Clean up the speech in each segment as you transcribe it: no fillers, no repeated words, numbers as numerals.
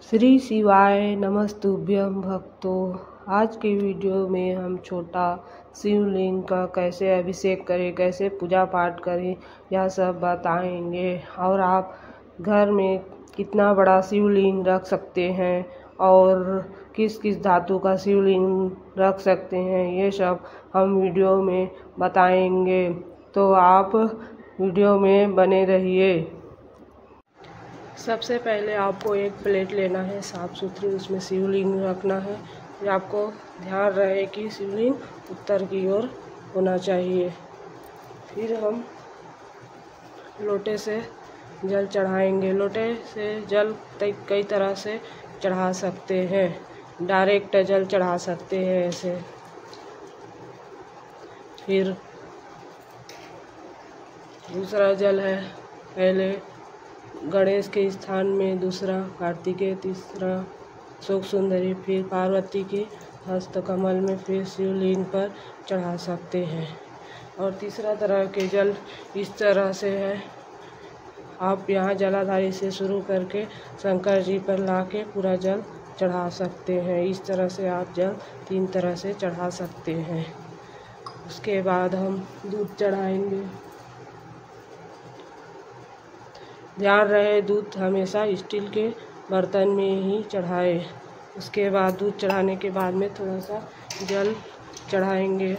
श्री शिवाय नमस्तुभ्यं भक्तों। आज के वीडियो में हम छोटा शिवलिंग का कैसे अभिषेक करें, कैसे पूजा पाठ करें, यह सब बताएंगे। और आप घर में कितना बड़ा शिवलिंग रख सकते हैं और किस किस धातु का शिवलिंग रख सकते हैं, ये सब हम वीडियो में बताएंगे। तो आप वीडियो में बने रहिए। सबसे पहले आपको एक प्लेट लेना है साफ़ सुथरी, उसमें शिवलिंग रखना है। फिर आपको ध्यान रहे कि शिवलिंग उत्तर की ओर होना चाहिए। फिर हम लोटे से जल चढ़ाएंगे। लोटे से जल कई तरह से चढ़ा सकते हैं। डायरेक्ट जल चढ़ा सकते हैं ऐसे। फिर दूसरा जल है, पहले गणेश के स्थान में, दूसरा कार्तिकेय, तीसरा शोक सुंदरी, फिर पार्वती के हस्त कमल में, फिर शिवलिंग पर चढ़ा सकते हैं। और तीसरा तरह के जल इस तरह से है, आप यहाँ जलाधारी से शुरू करके शंकर जी पर लाके पूरा जल चढ़ा सकते हैं। इस तरह से आप जल 3 तरह से चढ़ा सकते हैं। उसके बाद हम दूध चढ़ाएंगे। ध्यान रहे दूध हमेशा स्टील के बर्तन में ही चढ़ाए। उसके बाद दूध चढ़ाने के बाद में थोड़ा सा जल चढ़ाएंगे।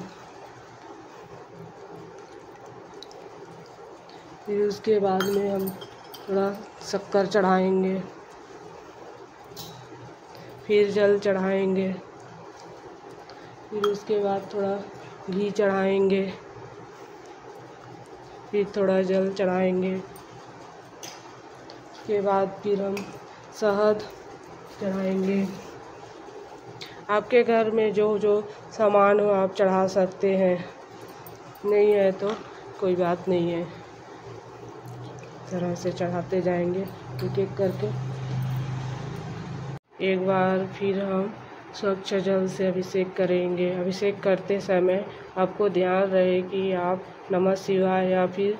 फिर उसके बाद में हम थोड़ा शक्कर चढ़ाएंगे। फिर जल चढ़ाएंगे। फिर उसके बाद थोड़ा घी चढ़ाएंगे। फिर थोड़ा जल चढ़ाएंगे। के बाद फिर हम शहद चढ़ाएंगे। आपके घर में जो जो सामान हो आप चढ़ा सकते हैं, नहीं है तो कोई बात नहीं है। इस तरह से चढ़ाते जाएंगे एक एक करके। एक बार फिर हम स्वच्छ जल से अभिषेक करेंगे। अभिषेक करते समय आपको ध्यान रहे कि आप नमः शिवाय या फिर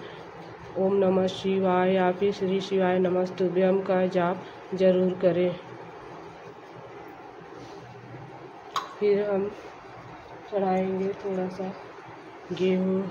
ओम नमः शिवाय या फिर श्री शिवाय नमस्तुभ्यं का जाप जरूर करें। फिर हम चढ़ाएंगे थोड़ा सा गेहूँ।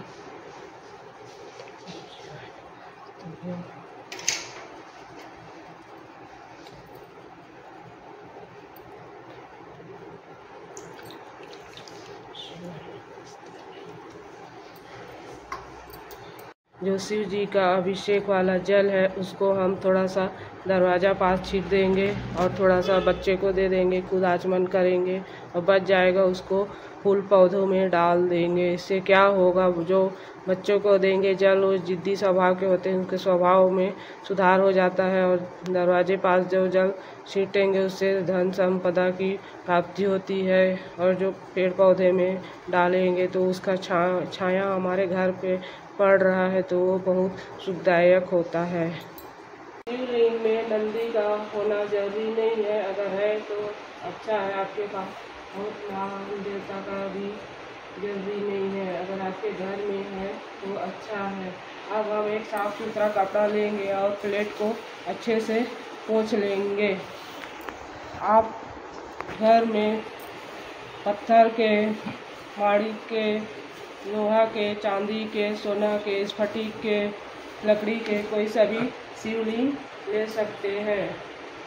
जो शिव जी का अभिषेक वाला जल है उसको हम थोड़ा सा दरवाज़ा पास छीट देंगे और थोड़ा सा बच्चे को दे देंगे, खुद आचमन करेंगे और बच जाएगा उसको फूल पौधों में डाल देंगे। इससे क्या होगा, जो बच्चों को देंगे जल वो जिद्दी स्वभाव के होते हैं, उनके स्वभाव में सुधार हो जाता है। और दरवाजे पास जो जल छीटेंगे उससे धन संपदा की प्राप्ति होती है। और जो पेड़ पौधे में डालेंगे तो उसका छाया हमारे घर पे पड़ रहा है तो वो बहुत सुखदायक होता है। शिवलिंग में नंदी का होना जरूरी नहीं है, अगर है तो अच्छा है आपके पास। और नाग देवता का भी जरूरी नहीं है, अगर आपके घर में है तो अच्छा है। अब हम एक साफ सुथरा कपड़ा लेंगे और प्लेट को अच्छे से पोंछ लेंगे। आप घर में पत्थर के, माणिक के, लोहा के, चांदी के, सोना के, स्फटिक के, लकड़ी के कोई सभी शिवलिंग ले सकते हैं।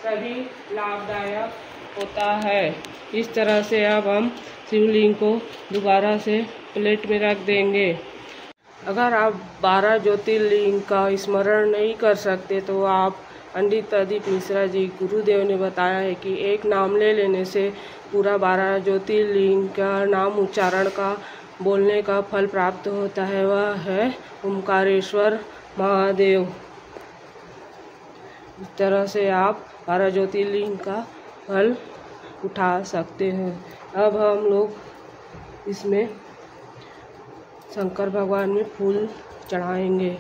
सभी लाभदायक होता है। इस तरह से अब हम शिवलिंग को दोबारा से प्लेट में रख देंगे। अगर आप 12 ज्योतिर्लिंग का स्मरण नहीं कर सकते तो आप पंडित प्रदीप मिश्रा जी गुरुदेव ने बताया है कि एक नाम ले लेने से पूरा 12 ज्योतिर्लिंग का नाम उच्चारण का बोलने का फल प्राप्त होता है। वह है ओमकारेश्वर महादेव। इस तरह से आप 12 ज्योतिर्लिंग का फल उठा सकते हैं। अब हम लोग इसमें शंकर भगवान में फूल चढ़ाएंगे।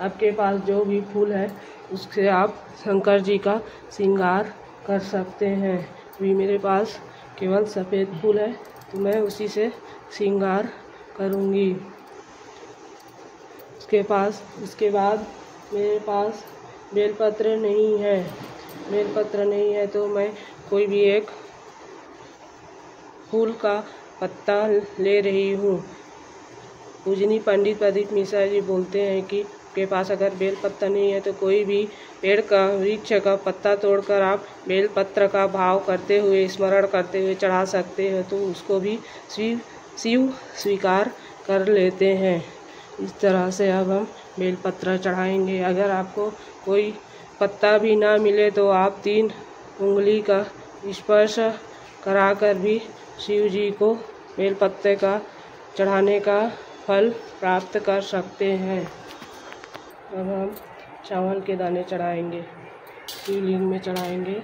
आपके पास जो भी फूल है उससे आप शंकर जी का श्रृंगार कर सकते हैं। अभी मेरे पास केवल सफ़ेद फूल है तो मैं उसी से श्रृंगार करूँगी। उसके बाद मेरे पास बेलपत्र नहीं है बेलपत्र नहीं है तो मैं कोई भी एक फूल का पत्ता ले रही हूँ। पूजनीय पंडित प्रदीप मिश्रा जी बोलते हैं कि आपके पास अगर बेलपत्र नहीं है तो कोई भी पेड़ का वृक्ष का पत्ता तोड़कर आप बेलपत्र का भाव करते हुए, स्मरण करते हुए चढ़ा सकते हो तो उसको भी शिव स्वीकार कर लेते हैं। इस तरह से अब हम बेलपत्र चढ़ाएंगे। अगर आपको कोई पत्ता भी ना मिले तो आप 3 उंगली का स्पर्श कराकर भी शिव जी को बेलपत्ते का चढ़ाने का फल प्राप्त कर सकते हैं। अब हम चावल के दाने चढ़ाएंगे, शिवलिंग में चढ़ाएंगे,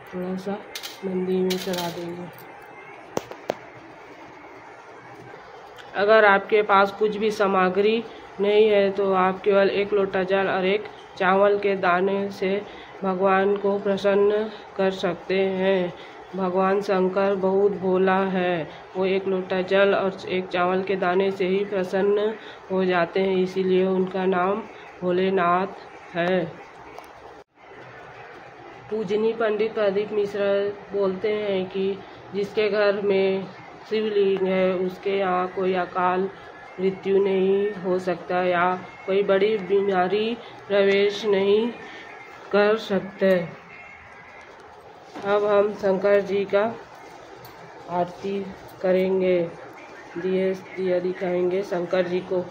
थोड़ा सा नंदी में चढ़ा देंगे। अगर आपके पास कुछ भी सामग्री नहीं है तो आप केवल 1 लोटा जल और 1 चावल के दाने से भगवान को प्रसन्न कर सकते हैं। भगवान शंकर बहुत भोला है, वो 1 लोटा जल और 1 चावल के दाने से ही प्रसन्न हो जाते हैं, इसीलिए उनका नाम भोलेनाथ है। पूजनीय पंडित प्रदीप मिश्रा बोलते हैं कि जिसके घर में शिवलिंग है उसके यहाँ कोई अकाल मृत्यु नहीं हो सकता या कोई बड़ी बीमारी प्रवेश नहीं कर सकते। अब हम शंकर जी का आरती करेंगे, दिया दिखाएंगे शंकर जी को।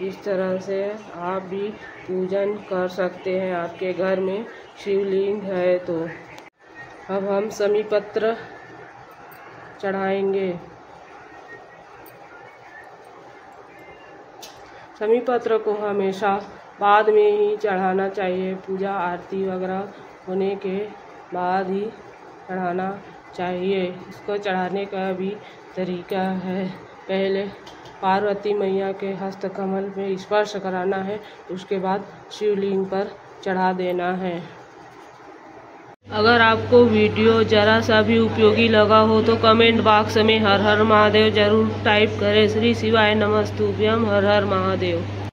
इस तरह से आप भी पूजन कर सकते हैं आपके घर में शिवलिंग है तो। अब हम समीपत्र चढ़ाएंगे। समीपत्र को हमेशा बाद में ही चढ़ाना चाहिए, पूजा आरती वगैरह होने के बाद ही चढ़ाना चाहिए। इसको चढ़ाने का भी तरीका है, पहले पार्वती मैया के हस्त कमल में स्पर्श कराना है, उसके बाद शिवलिंग पर चढ़ा देना है। अगर आपको वीडियो जरा सा भी उपयोगी लगा हो तो कमेंट बॉक्स में हर हर महादेव जरूर टाइप करें। श्री शिवाय नमस्तुभ्यम। हर हर महादेव।